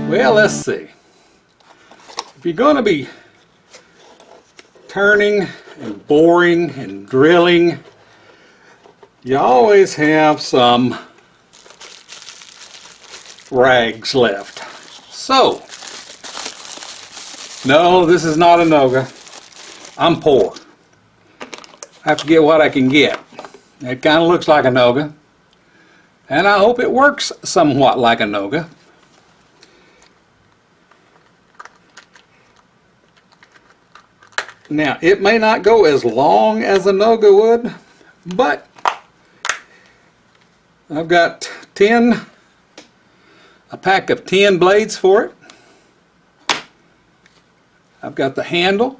Well, let's see. If you're going to be turning and boring and drilling, you always have some rags left. So, no, this is not a Noga. I'm poor. I have to get what I can get. It kind of looks like a Noga, and I hope it works somewhat like a Noga. Now, it may not go as long as a Noga would, but I've got a pack of 10 blades for it. I've got the handle.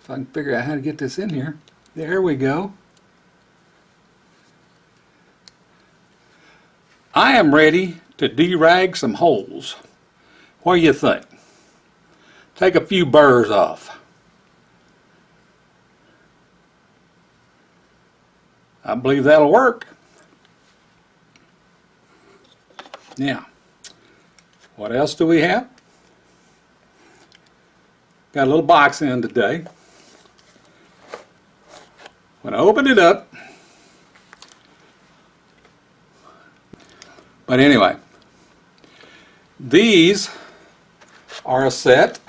If I can figure out how to get this in here. There we go. I am ready to derag some holes. What do you think? Take a few burrs off. I believe that'll work. Now, what else do we have? Got a little box in today. When I opened it up, but anyway, these are a set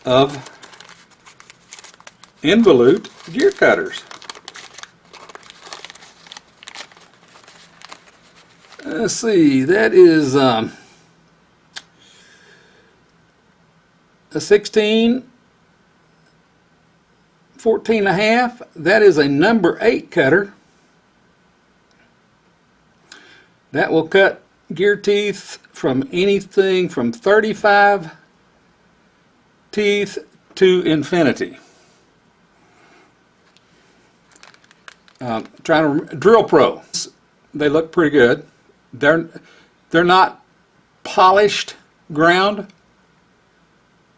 of Involute gear cutters. Let's see, that is a 16, 14 and a half. That is a number 8 cutter. That will cut gear teeth from anything from 35 teeth to infinity. Trying to Drill Pro. They look pretty good. They're not polished ground,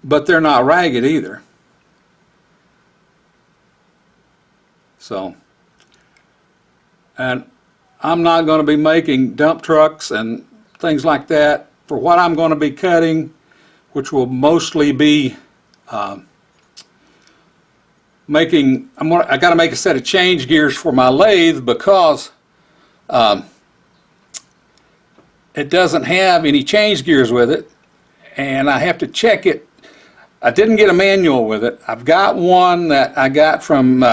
but they're not ragged either. So, and I'm not going to be making dump trucks and things like that. For what I'm going to be cutting, which will mostly be I got to make a set of change gears for my lathe because it doesn't have any change gears with it, and I have to check it. I didn't get a manual with it. I've got one that I got from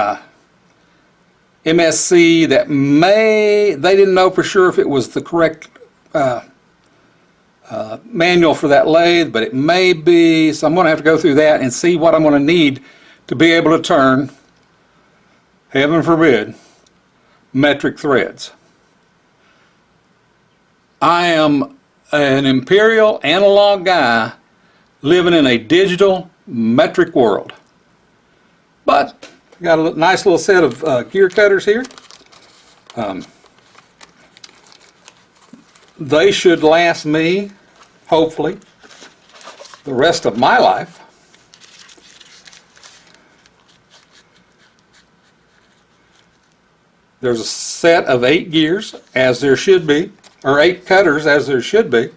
MSC that they didn't know for sure if it was the correct manual for that lathe, but it may be, so I'm going to have to go through that and see what I'm going to need to be able to turn, heaven forbid, metric threads. I am an imperial analog guy living in a digital metric world. But got a nice little set of gear cutters here. They should last me, hopefully, the rest of my life. There's a set of 8 gears, as there should be, or 8 cutters, as there should be.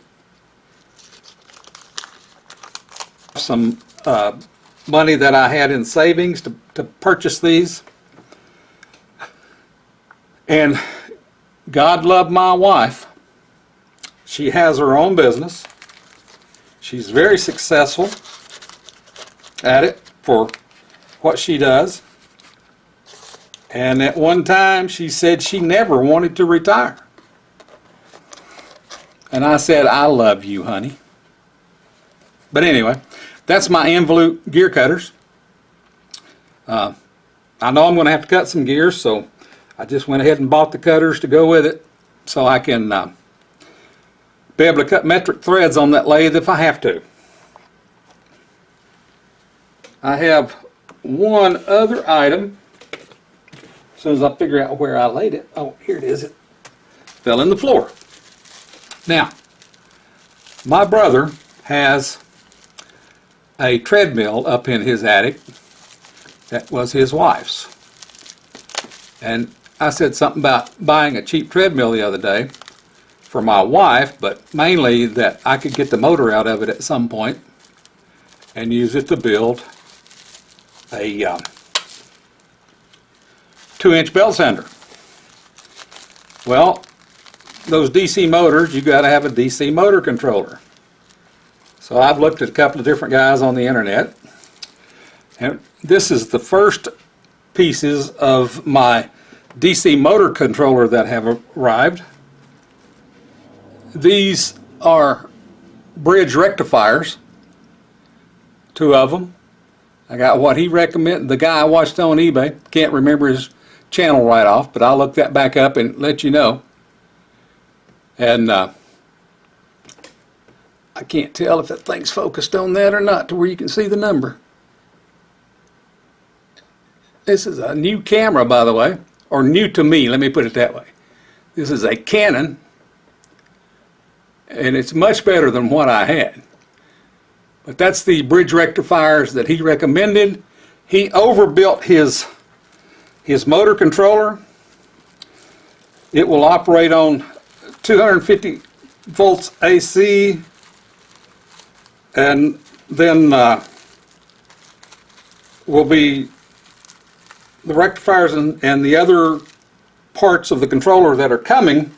Some money that I had in savings to purchase these. And God love my wife. She has her own business. She's very successful at it for what she does. And at one time she said she never wanted to retire. And I said, I love you, honey. But anyway, that's my Involute gear cutters. I know I'm going to have to cut some gears, so I just went ahead and bought the cutters to go with it so I can be able to cut metric threads on that lathe if I have to. I have one other item. As soon as I figure out where I laid it. Oh, here it is. It fell in the floor. Now, my brother has a treadmill up in his attic that was his wife's. And I said something about buying a cheap treadmill the other day for my wife, but mainly that I could get the motor out of it at some point and use it to build a 2-inch belt sander. Well, those DC motors, you got to have a DC motor controller. So I've looked at a couple of different guys on the internet, and this is the first pieces of my DC motor controller that have arrived. These are bridge rectifiers, 2 of them. I got what he recommended, the guy I watched on eBay, can't remember his channel right off, but I'll look that back up and let you know. And I can't tell if that thing's focused on that or not to where you can see the number. This is a new camera, by the way, or new to me, let me put it that way. This is a Canon, and it's much better than what I had. But that's the bridge rectifiers that he recommended. He overbuilt his motor controller. It will operate on 250 volts AC, and then will be the rectifiers and the other parts of the controller that are coming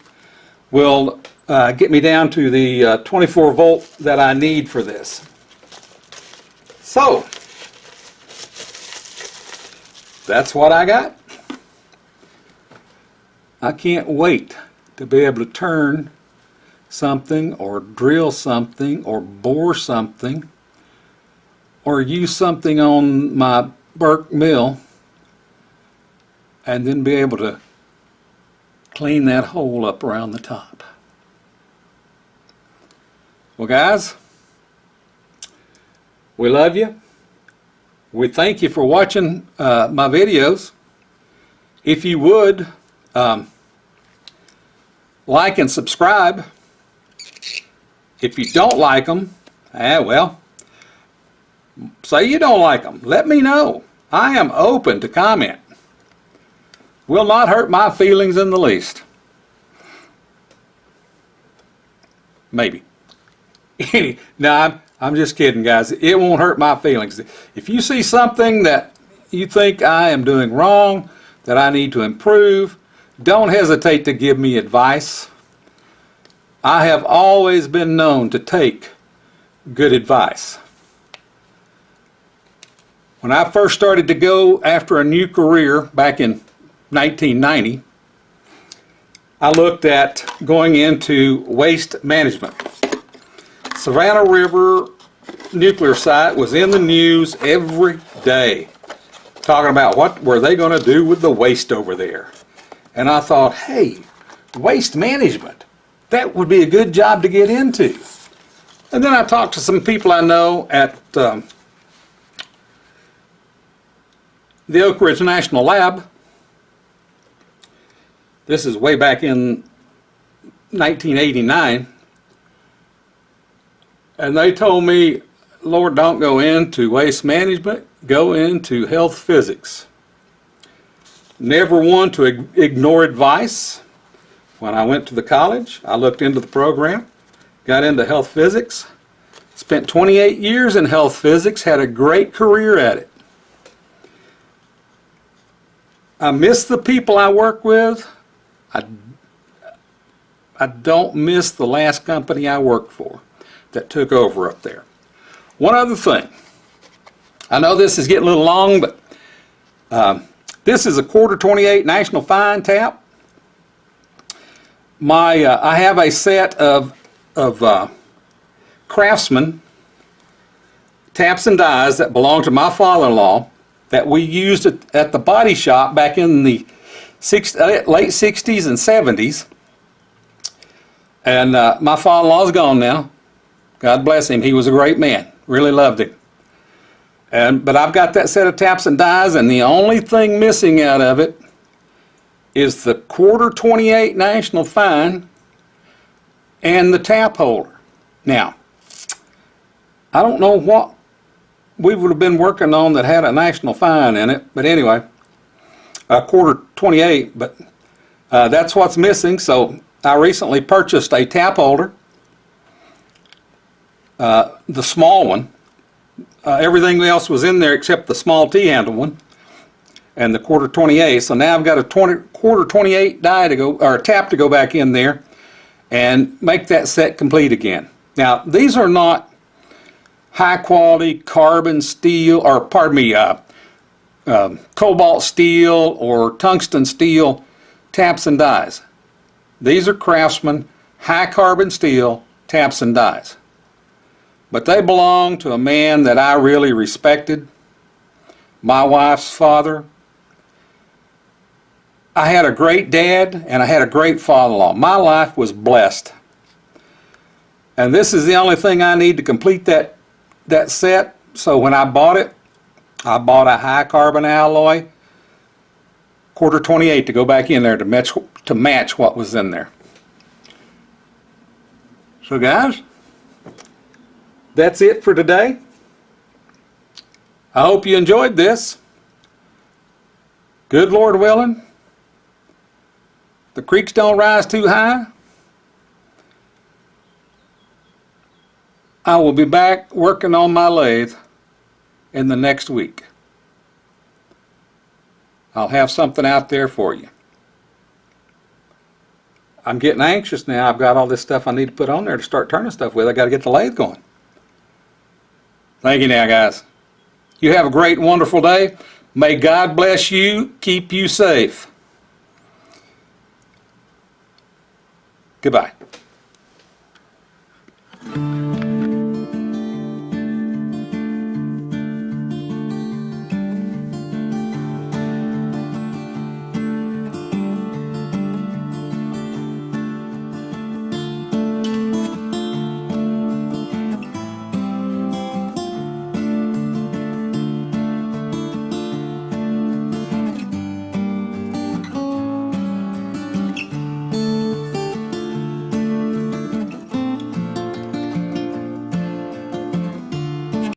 will get me down to the 24 volt that I need for this. So that's what I got. I can't wait to be able to turn something or drill something or bore something or use something on my Burke mill and then be able to clean that hole up around the top. Well, guys, we love you. We thank you for watching my videos. If you would, like and subscribe. If you don't like them, well, say you don't like them. Let me know. I am open to comment. Will not hurt my feelings in the least. Maybe. No, I'm just kidding, guys. It won't hurt my feelings. If you see something that you think I am doing wrong, that I need to improve, don't hesitate to give me advice. I have always been known to take good advice. When I first started to go after a new career back in 1990, I looked at going into waste management. Savannah River nuclear site was in the news every day, talking about what were they going to do with the waste over there. And I thought, hey, waste management, that would be a good job to get into. And then I talked to some people I know at the Oak Ridge National Lab. This is way back in 1989. And they told me, Lord, don't go into waste management, go into health physics. Never one to ignore advice. When I went to the college, I looked into the program, got into health physics, spent 28 years in health physics, had a great career at it. I miss the people I work with. I don't miss the last company I worked for that took over up there. One other thing. I know this is getting a little long, but this is a quarter 28 National Fine tap. I have a set of Craftsman taps and dies that belong to my father-in-law that we used at the body shop back in the late 60s and 70s. And my father-in-law's gone now. God bless him. He was a great man. Really loved him. But I've got that set of taps and dies, and the only thing missing out of it is the quarter 28 National Fine and the tap holder. Now, I don't know what we would have been working on that had a National Fine in it, but anyway, a quarter 28, but that's what's missing. So I recently purchased a tap holder, the small one. Everything else was in there except the small T-handle one and the quarter 28. So now I've got a quarter 28 die to go, or a tap to go back in there and make that set complete again. Now these are not high quality carbon steel, or pardon me, cobalt steel or tungsten steel taps and dies. These are Craftsman high carbon steel taps and dies. But they belong to a man that I really respected, my wife's father. I had a great dad and I had a great father-in-law. My life was blessed. And this is the only thing I need to complete that set. So when I bought it, I bought a high carbon alloy quarter 28 to go back in there to match what was in there. So guys, that's it for today. I hope you enjoyed this. Good Lord willing, the creeks don't rise too high. I will be back working on my lathe in the next week. I'll have something out there for you. I'm getting anxious now. I've got all this stuff I need to put on there to start turning stuff with. I got to get the lathe going. Thank you now, guys. You have a great, wonderful day. May God bless you, keep you safe. Goodbye.